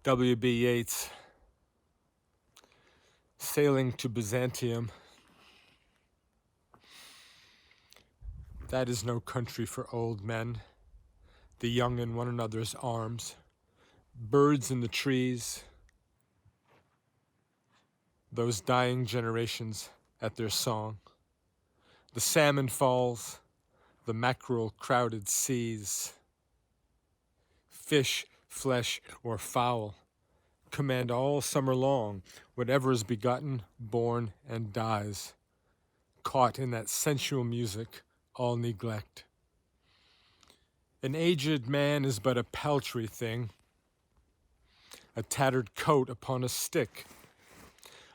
W.B. Yeats, sailing to Byzantium. That is no country for old men, the young in one another's arms, birds in the trees, those dying generations at their song. The salmon falls, the mackerel crowded seas. Fish, flesh, or fowl command all summer long whatever is begotten, born, and dies, caught in that sensual music all neglect. An aged man is but a paltry thing, a tattered coat upon a stick,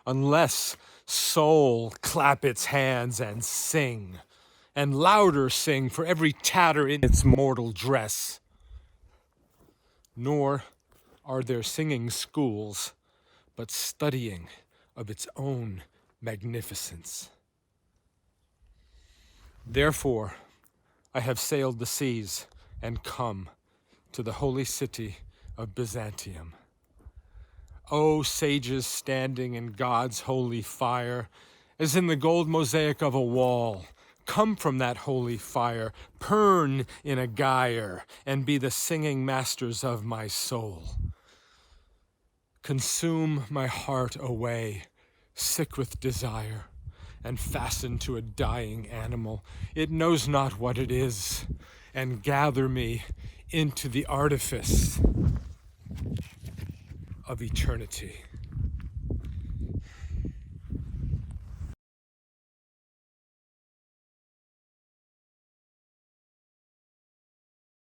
unless soul clap its hands and sing, and louder sing for every tatter in its mortal dress. Nor are there singing schools, but studying of its own magnificence. Therefore, I have sailed the seas and come to the holy city of Byzantium. O sages standing in God's holy fire, as in the gold mosaic of a wall, come from that holy fire, burn in a gyre, and be the singing masters of my soul. Consume my heart away, sick with desire, and fasten to a dying animal. It knows not what it is, and gather me into the artifice of eternity.